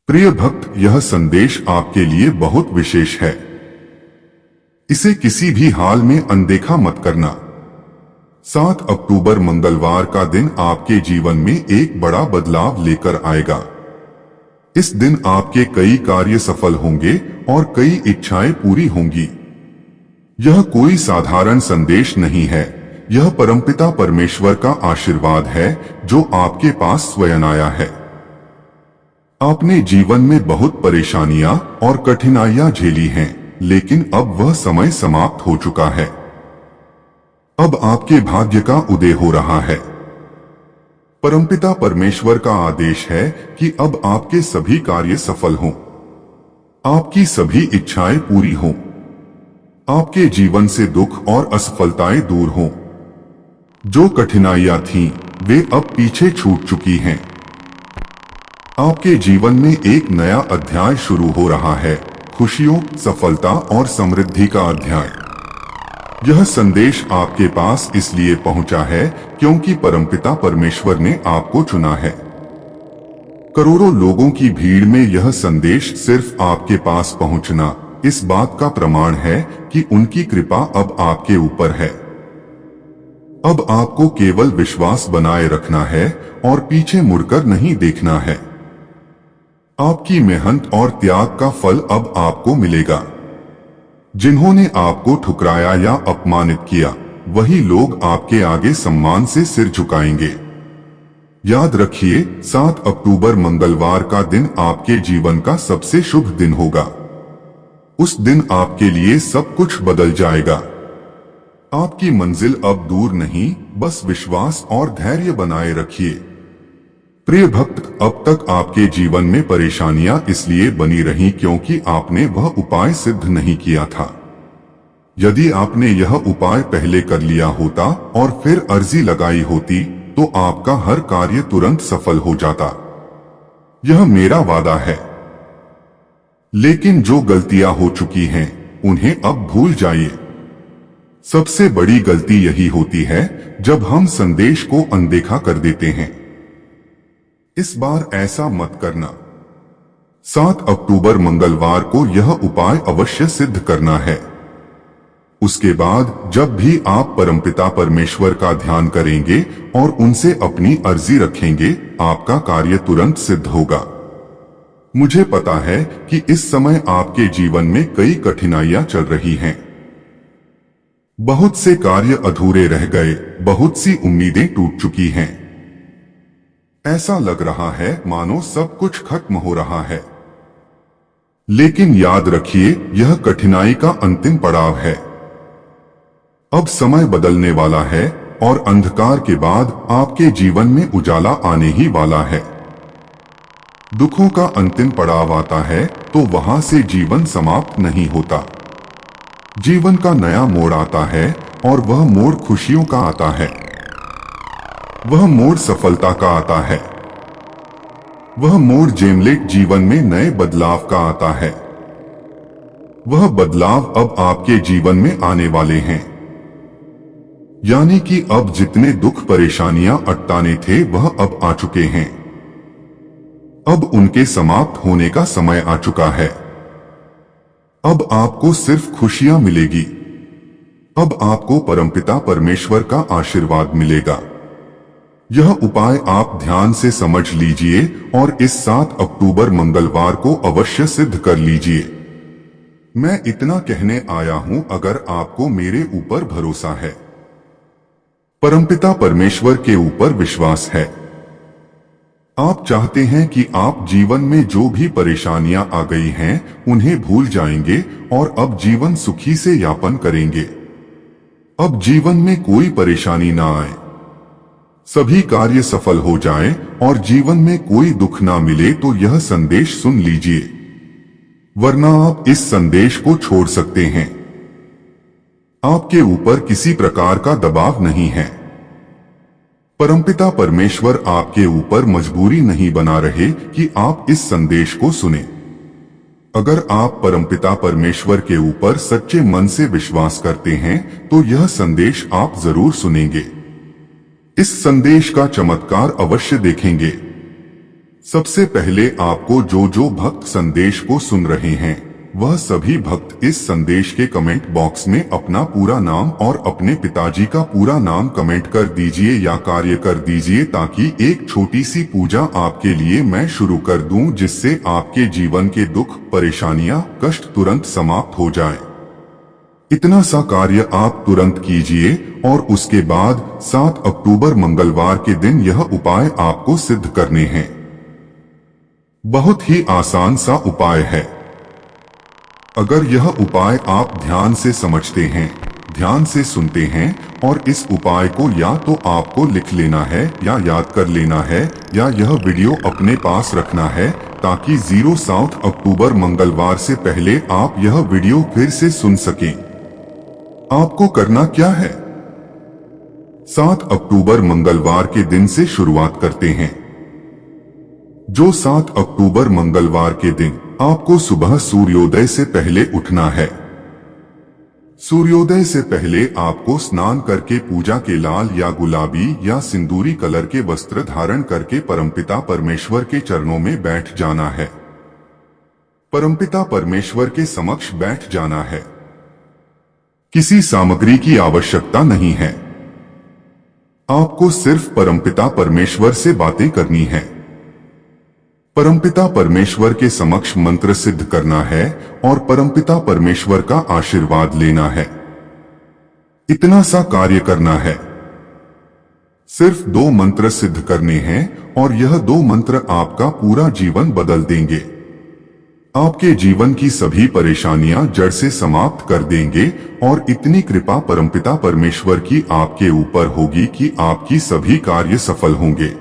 प्रिय भक्त, यह संदेश आपके लिए बहुत विशेष है। इसे किसी भी हाल में अनदेखा मत करना। 7 अक्टूबर मंगलवार का दिन आपके जीवन में एक बड़ा बदलाव लेकर आएगा। इस दिन आपके कई कार्य सफल होंगे और कई इच्छाएं पूरी होंगी। यह कोई साधारण संदेश नहीं है, यह परमपिता परमेश्वर का आशीर्वाद है जो आपके पास स्वयं आया है। आपने जीवन में बहुत परेशानियां और कठिनाइयां झेली हैं, लेकिन अब वह समय समाप्त हो चुका है। अब आपके भाग्य का उदय हो रहा है। परमपिता परमेश्वर का आदेश है कि अब आपके सभी कार्य सफल हों, आपकी सभी इच्छाएं पूरी हों, आपके जीवन से दुख और असफलताएं दूर हों। जो कठिनाइयां थीं, वे अब पीछे छूट चुकी हैं। आपके जीवन में एक नया अध्याय शुरू हो रहा है, खुशियों, सफलता और समृद्धि का अध्याय। यह संदेश आपके पास इसलिए पहुंचा है क्योंकि परमपिता परमेश्वर ने आपको चुना है। करोड़ों लोगों की भीड़ में यह संदेश सिर्फ आपके पास पहुंचना इस बात का प्रमाण है कि उनकी कृपा अब आपके ऊपर है। अब आपको केवल विश्वास बनाए रखना है और पीछे मुड़कर नहीं देखना है। आपकी मेहनत और त्याग का फल अब आपको मिलेगा। जिन्होंने आपको ठुकराया या अपमानित किया, वही लोग आपके आगे सम्मान से सिर झुकाएंगे। याद रखिए, 7 अक्टूबर मंगलवार का दिन आपके जीवन का सबसे शुभ दिन होगा। उस दिन आपके लिए सब कुछ बदल जाएगा। आपकी मंजिल अब दूर नहीं, बस विश्वास और धैर्य बनाए रखिए। प्रिय भक्त, अब तक आपके जीवन में परेशानियां इसलिए बनी रहीं क्योंकि आपने वह उपाय सिद्ध नहीं किया था। यदि आपने यह उपाय पहले कर लिया होता और फिर अर्जी लगाई होती तो आपका हर कार्य तुरंत सफल हो जाता। यह मेरा वादा है। लेकिन जो गलतियां हो चुकी हैं, उन्हें अब भूल जाइए। सबसे बड़ी गलती यही होती है जब हम संदेश को अनदेखा कर देते हैं। इस बार ऐसा मत करना। 7 अक्टूबर मंगलवार को यह उपाय अवश्य सिद्ध करना है। उसके बाद जब भी आप परमपिता परमेश्वर का ध्यान करेंगे और उनसे अपनी अर्जी रखेंगे, आपका कार्य तुरंत सिद्ध होगा। मुझे पता है कि इस समय आपके जीवन में कई कठिनाइयां चल रही हैं। बहुत से कार्य अधूरे रह गए, बहुत सी उम्मीदें टूट चुकी हैं। ऐसा लग रहा है मानो सब कुछ खत्म हो रहा है। लेकिन याद रखिए, यह कठिनाई का अंतिम पड़ाव है। अब समय बदलने वाला है और अंधकार के बाद आपके जीवन में उजाला आने ही वाला है। दुखों का अंतिम पड़ाव आता है तो वहां से जीवन समाप्त नहीं होता। जीवन का नया मोड़ आता है और वह मोड़ खुशियों का आता है। वह मोड़ सफलता का आता है। वह मोड़ जेमलेट जीवन में नए बदलाव का आता है। वह बदलाव अब आपके जीवन में आने वाले हैं। यानी कि अब जितने दुख परेशानियां अटकाने थे वह अब आ चुके हैं। अब उनके समाप्त होने का समय आ चुका है। अब आपको सिर्फ खुशियां मिलेगी। अब आपको परमपिता परमेश्वर का आशीर्वाद मिलेगा। यह उपाय आप ध्यान से समझ लीजिए और इस 7 अक्टूबर मंगलवार को अवश्य सिद्ध कर लीजिए। मैं इतना कहने आया हूं, अगर आपको मेरे ऊपर भरोसा है, परमपिता परमेश्वर के ऊपर विश्वास है, आप चाहते हैं कि आप जीवन में जो भी परेशानियां आ गई हैं उन्हें भूल जाएंगे और अब जीवन सुखी से यापन करेंगे। अब जीवन में कोई परेशानी ना आए, सभी कार्य सफल हो जाएं और जीवन में कोई दुख ना मिले तो यह संदेश सुन लीजिए, वरना आप इस संदेश को छोड़ सकते हैं। आपके ऊपर किसी प्रकार का दबाव नहीं है। परमपिता परमेश्वर आपके ऊपर मजबूरी नहीं बना रहे कि आप इस संदेश को सुने। अगर आप परमपिता परमेश्वर के ऊपर सच्चे मन से विश्वास करते हैं तो यह संदेश आप जरूर सुनेंगे। इस संदेश का चमत्कार अवश्य देखेंगे। सबसे पहले आपको जो भक्त संदेश को सुन रहे हैं वह सभी भक्त इस संदेश के कमेंट बॉक्स में अपना पूरा नाम और अपने पिताजी का पूरा नाम कमेंट कर दीजिए या कार्य कर दीजिए, ताकि एक छोटी सी पूजा आपके लिए मैं शुरू कर दूं, जिससे आपके जीवन के दुख, परेशानियां, कष्ट तुरंत समाप्त हो जाएं। इतना सा कार्य आप तुरंत कीजिए और उसके बाद 7 अक्टूबर मंगलवार के दिन यह उपाय आपको सिद्ध करने हैं। बहुत ही आसान सा उपाय है। अगर यह उपाय आप ध्यान से समझते हैं, ध्यान से सुनते हैं और इस उपाय को या तो आपको लिख लेना है या याद कर लेना है या यह वीडियो अपने पास रखना है, ताकि 7 अक्टूबर मंगलवार से पहले आप यह वीडियो फिर से सुन सकें। आपको करना क्या है? 7 अक्टूबर मंगलवार के दिन से शुरुआत करते हैं। जो 7 अक्टूबर मंगलवार के दिन आपको सुबह सूर्योदय से पहले उठना है। सूर्योदय से पहले आपको स्नान करके पूजा के लाल या गुलाबी या सिंदूरी कलर के वस्त्र धारण करके परमपिता परमेश्वर के चरणों में बैठ जाना है। परमपिता परमेश्वर के समक्ष बैठ जाना है। किसी सामग्री की आवश्यकता नहीं है। आपको सिर्फ परमपिता परमेश्वर से बातें करनी है। परमपिता परमेश्वर के समक्ष मंत्र सिद्ध करना है और परमपिता परमेश्वर का आशीर्वाद लेना है। इतना सा कार्य करना है। सिर्फ 2 मंत्र सिद्ध करने हैं और यह 2 मंत्र आपका पूरा जीवन बदल देंगे। आपके जीवन की सभी परेशानियां जड़ से समाप्त कर देंगे और इतनी कृपा परमपिता परमेश्वर की आपके ऊपर होगी कि आपकी सभी कार्य सफल होंगे।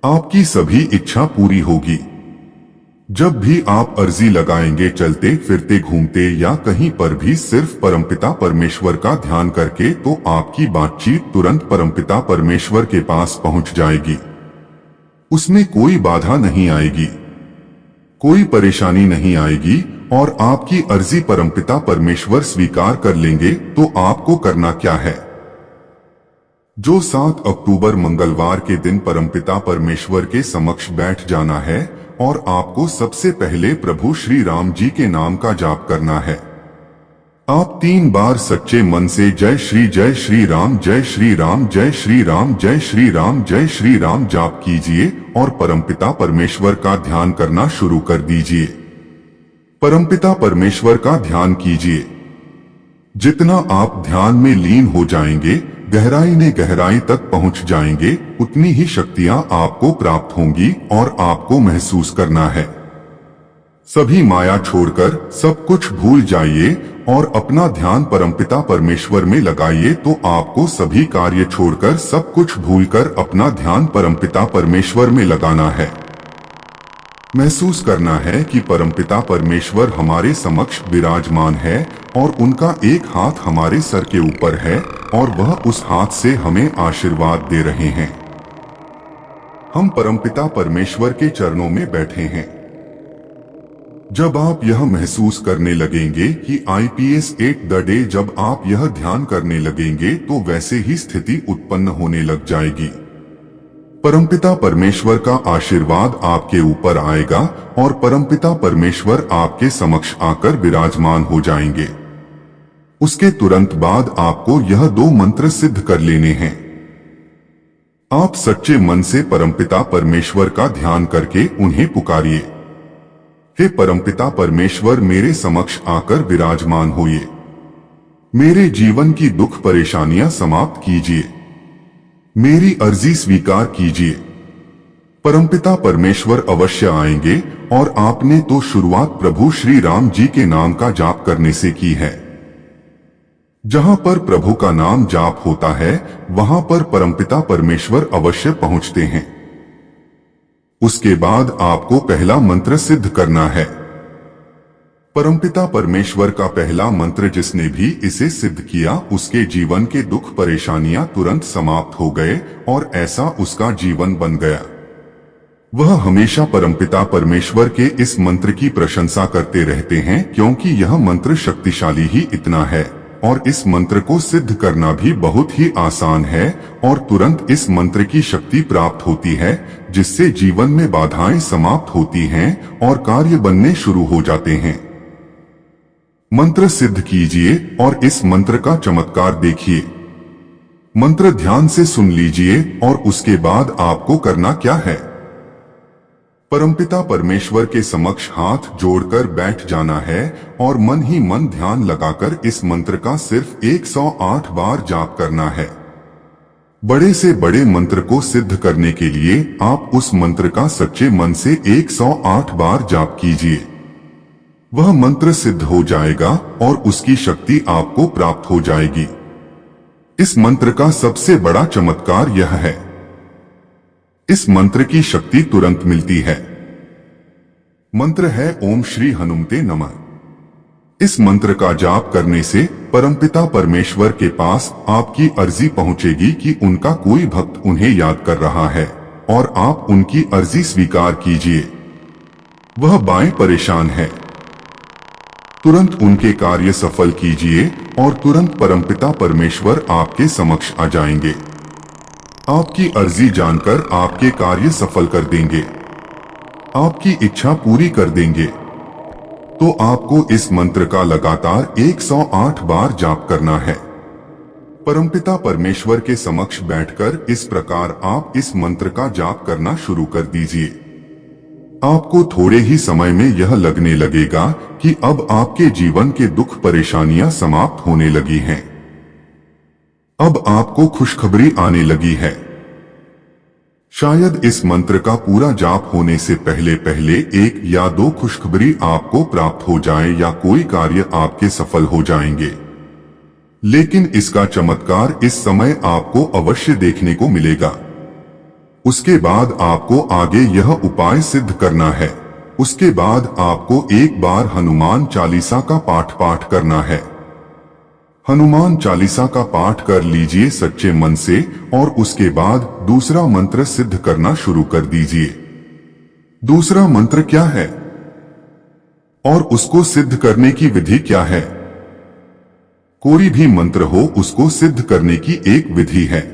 आपकी सभी इच्छा पूरी होगी। जब भी आप अर्जी लगाएंगे, चलते फिरते घूमते या कहीं पर भी सिर्फ परमपिता परमेश्वर का ध्यान करके, तो आपकी बातचीत तुरंत परमपिता परमेश्वर के पास पहुंच जाएगी। उसमें कोई बाधा नहीं आएगी, कोई परेशानी नहीं आएगी और आपकी अर्जी परमपिता परमेश्वर स्वीकार कर लेंगे। तो आपको करना क्या है? जो 7 अक्टूबर मंगलवार के दिन परमपिता परमेश्वर के समक्ष बैठ जाना है और आपको सबसे पहले प्रभु श्री राम जी के नाम का जाप करना है। आप 3 बार सच्चे मन से जय श्री राम, जय श्री राम, जय श्री राम, जय श्री राम, जय श्री राम जाप कीजिए और परमपिता परमेश्वर का ध्यान करना शुरू कर दीजिए। परमपिता परमेश्वर का ध्यान कीजिए। जितना आप ध्यान में लीन हो जाएंगे, गहराई तक पहुंच जाएंगे, उतनी ही शक्तियां आपको प्राप्त होंगी और आपको महसूस करना है। सभी माया छोड़कर सब कुछ भूल जाइए और अपना ध्यान परमपिता परमेश्वर में लगाइए। तो आपको सभी कार्य छोड़कर सब कुछ भूलकर अपना ध्यान परमपिता परमेश्वर में लगाना है। महसूस करना है कि परमपिता परमेश्वर हमारे समक्ष विराजमान है और उनका एक हाथ हमारे सर के ऊपर है और वह उस हाथ से हमें आशीर्वाद दे रहे हैं। हम परमपिता परमेश्वर के चरणों में बैठे हैं। जब आप यह महसूस करने लगेंगे कि IPS 8 द डे, जब आप यह ध्यान करने लगेंगे तो वैसे ही स्थिति उत्पन्न होने लग जाएगी। परमपिता परमेश्वर का आशीर्वाद आपके ऊपर आएगा और परमपिता परमेश्वर आपके समक्ष आकर विराजमान हो जाएंगे। उसके तुरंत बाद आपको यह 2 मंत्र सिद्ध कर लेने हैं। आप सच्चे मन से परमपिता परमेश्वर का ध्यान करके उन्हें पुकारिए। हे परमपिता परमेश्वर, मेरे समक्ष आकर विराजमान होइए। मेरे जीवन की दुख परेशानियां समाप्त कीजिए। मेरी अर्जी स्वीकार कीजिए। परमपिता परमेश्वर अवश्य आएंगे और आपने तो शुरुआत प्रभु श्री राम जी के नाम का जाप करने से की है। जहां पर प्रभु का नाम जाप होता है, वहां पर परमपिता परमेश्वर अवश्य पहुंचते हैं। उसके बाद आपको पहला मंत्र सिद्ध करना है। परमपिता परमेश्वर का पहला मंत्र, जिसने भी इसे सिद्ध किया उसके जीवन के दुख परेशानियां तुरंत समाप्त हो गए और ऐसा उसका जीवन बन गया। वह हमेशा परमपिता परमेश्वर के इस मंत्र की प्रशंसा करते रहते हैं, क्योंकि यह मंत्र शक्तिशाली ही इतना है और इस मंत्र को सिद्ध करना भी बहुत ही आसान है और तुरंत इस मंत्र की शक्ति प्राप्त होती है, जिससे जीवन में बाधाएं समाप्त होती हैं और कार्य बनने शुरू हो जाते हैं। मंत्र सिद्ध कीजिए और इस मंत्र का चमत्कार देखिए। मंत्र ध्यान से सुन लीजिए और उसके बाद आपको करना क्या है। परमपिता परमेश्वर के समक्ष हाथ जोड़कर बैठ जाना है और मन ही मन ध्यान लगाकर इस मंत्र का सिर्फ 108 बार जाप करना है। बड़े से बड़े मंत्र को सिद्ध करने के लिए आप उस मंत्र का सच्चे मन से 108 बार जाप कीजिए। वह मंत्र सिद्ध हो जाएगा और उसकी शक्ति आपको प्राप्त हो जाएगी। इस मंत्र का सबसे बड़ा चमत्कार यह है, इस मंत्र की शक्ति तुरंत मिलती है। मंत्र है ओम श्री हनुमते नमः। इस मंत्र का जाप करने से परमपिता परमेश्वर के पास आपकी अर्जी पहुंचेगी कि उनका कोई भक्त उन्हें याद कर रहा है और आप उनकी अर्जी स्वीकार कीजिए। वह बाएं परेशान है, तुरंत उनके कार्य सफल कीजिए और तुरंत परमपिता परमेश्वर आपके समक्ष आ जाएंगे। आपकी अर्जी जानकर आपके कार्य सफल कर देंगे, आपकी इच्छा पूरी कर देंगे। तो आपको इस मंत्र का लगातार 108 बार जाप करना है। परमपिता परमेश्वर के समक्ष बैठकर इस प्रकार आप इस मंत्र का जाप करना शुरू कर दीजिए। आपको थोड़े ही समय में यह लगने लगेगा कि अब आपके जीवन के दुख परेशानियां समाप्त होने लगी हैं। अब आपको खुशखबरी आने लगी है। शायद इस मंत्र का पूरा जाप होने से पहले पहले 1 या 2 खुशखबरी आपको प्राप्त हो जाए या कोई कार्य आपके सफल हो जाएंगे, लेकिन इसका चमत्कार इस समय आपको अवश्य देखने को मिलेगा। उसके बाद आपको आगे यह उपाय सिद्ध करना है। उसके बाद आपको एक बार हनुमान चालीसा का पाठ करना है। हनुमान चालीसा का पाठ कर लीजिए सच्चे मन से और उसके बाद दूसरा मंत्र सिद्ध करना शुरू कर दीजिए। दूसरा मंत्र क्या है और उसको सिद्ध करने की विधि क्या है? कोई भी मंत्र हो उसको सिद्ध करने की एक विधि है।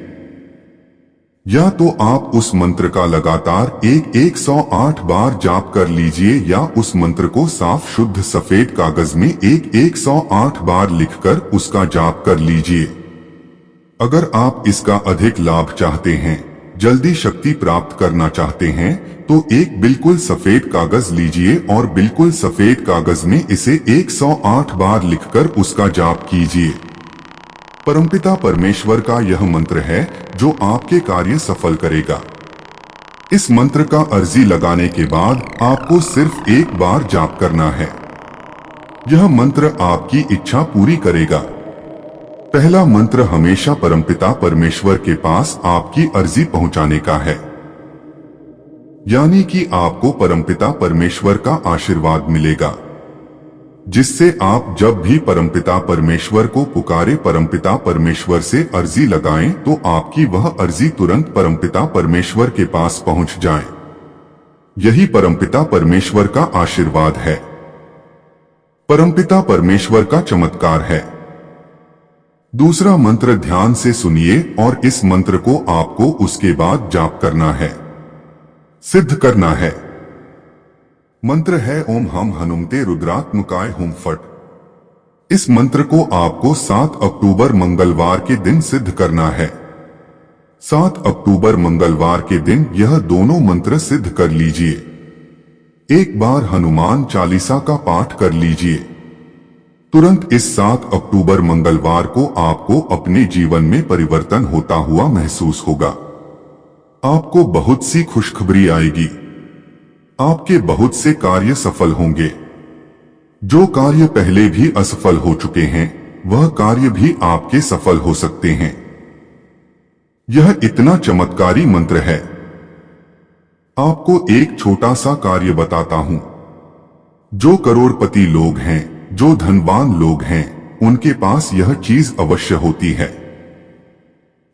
या तो आप उस मंत्र का लगातार 108 बार जाप कर लीजिए या उस मंत्र को साफ शुद्ध सफेद कागज में 108 बार लिखकर उसका जाप कर लीजिए। अगर आप इसका अधिक लाभ चाहते हैं, जल्दी शक्ति प्राप्त करना चाहते हैं, तो एक बिल्कुल सफेद कागज लीजिए और बिल्कुल सफेद कागज में इसे 108 बार लिखकर उसका जाप कीजिए। परमपिता परमेश्वर का यह मंत्र है जो आपके कार्य सफल करेगा। इस मंत्र का अर्जी लगाने के बाद आपको सिर्फ एक बार जाप करना है। यह मंत्र आपकी इच्छा पूरी करेगा। पहला मंत्र हमेशा परमपिता परमेश्वर के पास आपकी अर्जी पहुंचाने का है, यानी कि आपको परमपिता परमेश्वर का आशीर्वाद मिलेगा, जिससे आप जब भी परमपिता परमेश्वर को पुकारे परमपिता परमेश्वर से अर्जी लगाएं तो आपकी वह अर्जी तुरंत परमपिता परमेश्वर के पास पहुंच जाए। यही परमपिता परमेश्वर का आशीर्वाद है, परमपिता परमेश्वर का चमत्कार है। दूसरा मंत्र ध्यान से सुनिए और इस मंत्र को आपको उसके बाद जाप करना है, सिद्ध करना है। मंत्र है ओम हम हनुमते रुद्रात्मकाय हुम फट। इस मंत्र को आपको 7 अक्टूबर मंगलवार के दिन सिद्ध करना है। 7 अक्टूबर मंगलवार के दिन यह दोनों मंत्र सिद्ध कर लीजिए। एक बार हनुमान चालीसा का पाठ कर लीजिए। तुरंत इस 7 अक्टूबर मंगलवार को आपको अपने जीवन में परिवर्तन होता हुआ महसूस होगा। आपको बहुत सी खुशखबरी आएगी। आपके बहुत से कार्य सफल होंगे। जो कार्य पहले भी असफल हो चुके हैं, वह कार्य भी आपके सफल हो सकते हैं। यह इतना चमत्कारी मंत्र है। आपको एक छोटा सा कार्य बताता हूं। जो करोड़पति लोग हैं, जो धनवान लोग हैं, उनके पास यह चीज अवश्य होती है।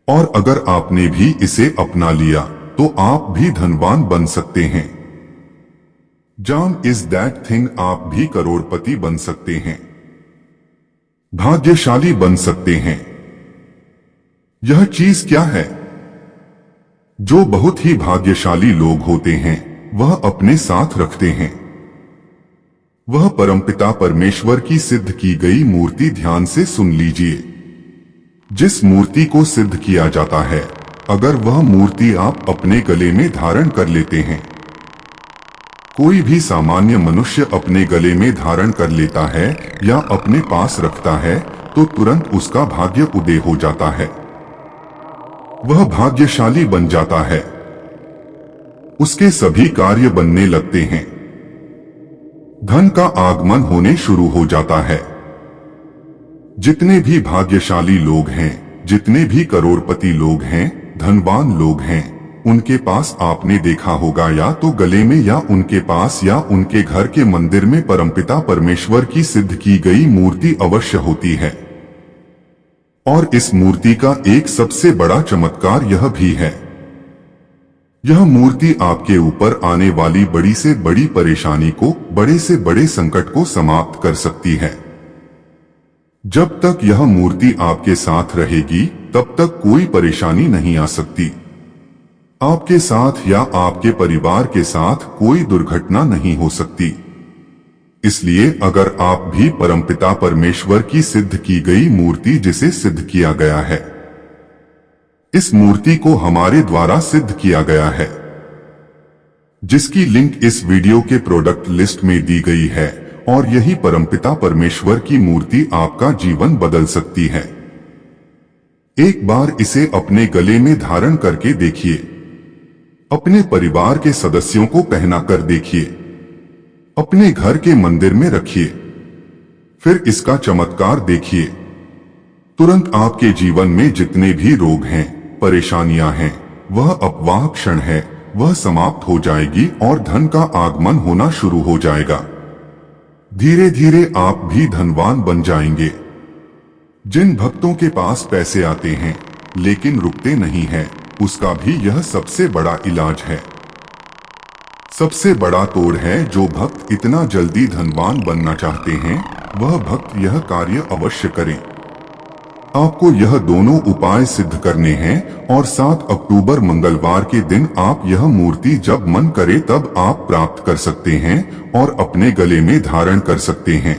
और अगर आपने भी इसे अपना लिया तो आप भी धनवान बन सकते हैं। जाम इज दैट थिंग, आप भी करोड़पति बन सकते हैं। भाग्यशाली बन सकते हैं। यह चीज क्या है? जो बहुत ही भाग्यशाली लोग होते हैं वह अपने साथ रखते हैं। वह परमपिता परमेश्वर की सिद्ध की गई मूर्ति ध्यान से सुन लीजिए। जिस मूर्ति को सिद्ध किया जाता है, अगर वह मूर्ति आप अपने गले में धारण कर लेते हैं, कोई भी सामान्य मनुष्य अपने गले में धारण कर लेता है या अपने पास रखता है, तो तुरंत उसका भाग्य उदय हो जाता है। वह भाग्यशाली बन जाता है। उसके सभी कार्य बनने लगते हैं। धन का आगमन होने शुरू हो जाता है। जितने भी भाग्यशाली लोग हैं, जितने भी करोड़पति लोग हैं, धनवान लोग हैं, उनके पास आपने देखा होगा या तो गले में या उनके पास या उनके घर के मंदिर में परमपिता परमेश्वर की सिद्ध की गई मूर्ति अवश्य होती है। और इस मूर्ति का एक सबसे बड़ा चमत्कार यह भी है, यह मूर्ति आपके ऊपर आने वाली बड़ी से बड़ी परेशानी को, बड़े से बड़े संकट को समाप्त कर सकती है। जब तक यह मूर्ति आपके साथ रहेगी तब तक कोई परेशानी नहीं आ सकती। आपके साथ या आपके परिवार के साथ कोई दुर्घटना नहीं हो सकती। इसलिए अगर आप भी परमपिता परमेश्वर की सिद्ध की गई मूर्ति जिसे सिद्ध किया गया है, इस मूर्ति को हमारे द्वारा सिद्ध किया गया है, जिसकी लिंक इस वीडियो के प्रोडक्ट लिस्ट में दी गई है, और यही परमपिता परमेश्वर की मूर्ति आपका जीवन बदल सकती है। एक बार इसे अपने गले में धारण करके देखिए। अपने परिवार के सदस्यों को पहना कर देखिए। अपने घर के मंदिर में रखिए। फिर इसका चमत्कार देखिए। तुरंत आपके जीवन में जितने भी रोग हैं, परेशानियां हैं, वह अपवाह क्षण है, वह समाप्त हो जाएगी और धन का आगमन होना शुरू हो जाएगा। धीरे धीरे आप भी धनवान बन जाएंगे। जिन भक्तों के पास पैसे आते हैं लेकिन रुकते नहीं हैं, उसका भी यह सबसे बड़ा इलाज है। सबसे बड़ा तोड़ है। जो भक्त इतना जल्दी धनवान बनना चाहते हैं, वह भक्त यह कार्य अवश्य करें। आपको यह दोनों उपाय सिद्ध करने हैं और 7 अक्टूबर मंगलवार के दिन आप यह मूर्ति जब मन करे तब आप प्राप्त कर सकते हैं और अपने गले में धारण कर सकते हैं।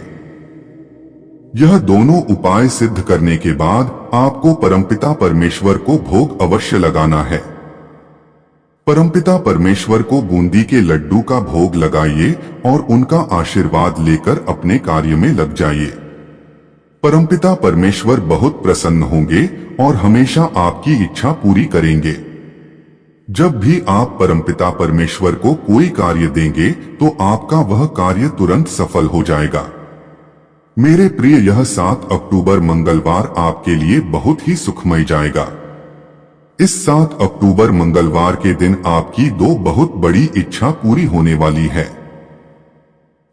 यह दोनों उपाय सिद्ध करने के बाद आपको परमपिता परमेश्वर को भोग अवश्य लगाना है। परमपिता परमेश्वर को बूंदी के लड्डू का भोग लगाइए और उनका आशीर्वाद लेकर अपने कार्य में लग जाइए। परमपिता परमेश्वर बहुत प्रसन्न होंगे और हमेशा आपकी इच्छा पूरी करेंगे। जब भी आप परमपिता परमेश्वर को कोई कार्य देंगे तो आपका वह कार्य तुरंत सफल हो जाएगा। मेरे प्रिय, यह 7 अक्टूबर मंगलवार आपके लिए बहुत ही सुखमय जाएगा। इस 7 अक्टूबर मंगलवार के दिन आपकी 2 बहुत बड़ी इच्छा पूरी होने वाली है।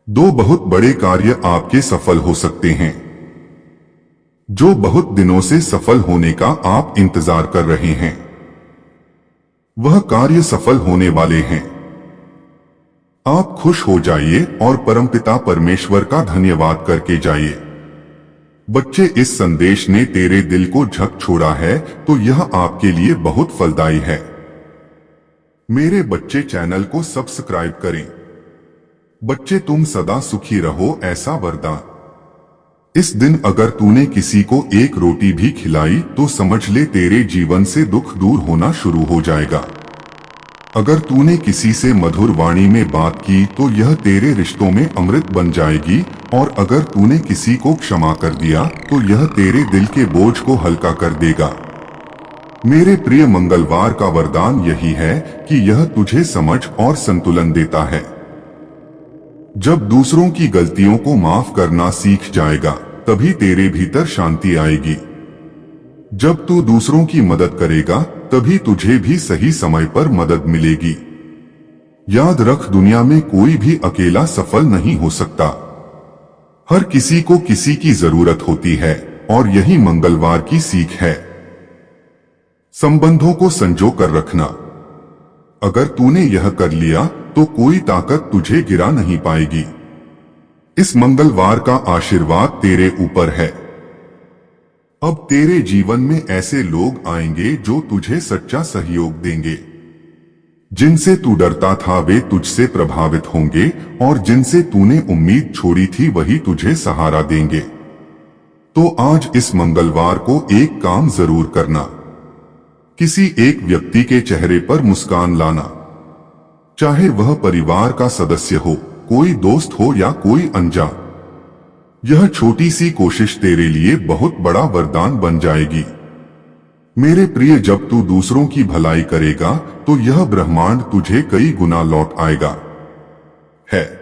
2 बहुत बड़े कार्य आपके सफल हो सकते हैं। जो बहुत दिनों से सफल होने का आप इंतजार कर रहे हैं, वह कार्य सफल होने वाले हैं। आप खुश हो जाइए और परमपिता परमेश्वर का धन्यवाद करके जाइए। बच्चे, इस संदेश ने तेरे दिल को झक छोड़ा है तो यह आपके लिए बहुत फलदायी है। मेरे बच्चे, चैनल को सब्सक्राइब करें। बच्चे, तुम सदा सुखी रहो, ऐसा वरदान। इस दिन अगर तूने किसी को एक रोटी भी खिलाई तो समझ ले तेरे जीवन से दुख दूर होना शुरू हो जाएगा। अगर तूने किसी से मधुर वाणी में बात की तो यह तेरे रिश्तों में अमृत बन जाएगी, और अगर तूने किसी को क्षमा कर दिया तो यह तेरे दिल के बोझ को हल्का कर देगा। मेरे प्रिय, मंगलवार का वरदान यही है कि यह तुझे समझ और संतुलन देता है। जब दूसरों की गलतियों को माफ करना सीख जाएगा तभी तेरे भीतर शांति आएगी। जब तू दूसरों की मदद करेगा तभी तुझे भी सही समय पर मदद मिलेगी। याद रख, दुनिया में कोई भी अकेला सफल नहीं हो सकता। हर किसी को किसी की जरूरत होती है और यही मंगलवार की सीख है। संबंधों को संजो कर रखना। अगर तूने यह कर लिया तो कोई ताकत तुझे गिरा नहीं पाएगी। इस मंगलवार का आशीर्वाद तेरे ऊपर है। अब तेरे जीवन में ऐसे लोग आएंगे जो तुझे सच्चा सहयोग देंगे। जिनसे तू डरता था वे तुझसे प्रभावित होंगे और जिनसे तूने उम्मीद छोड़ी थी वही तुझे सहारा देंगे। तो आज इस मंगलवार को एक काम जरूर करना, किसी एक व्यक्ति के चेहरे पर मुस्कान लाना, चाहे वह परिवार का सदस्य हो, कोई दोस्त हो या कोई अनजान। यह छोटी सी कोशिश तेरे लिए बहुत बड़ा वरदान बन जाएगी। मेरे प्रिय, जब तू दूसरों की भलाई करेगा तो यह ब्रह्मांड तुझे कई गुना लौट आएगा है।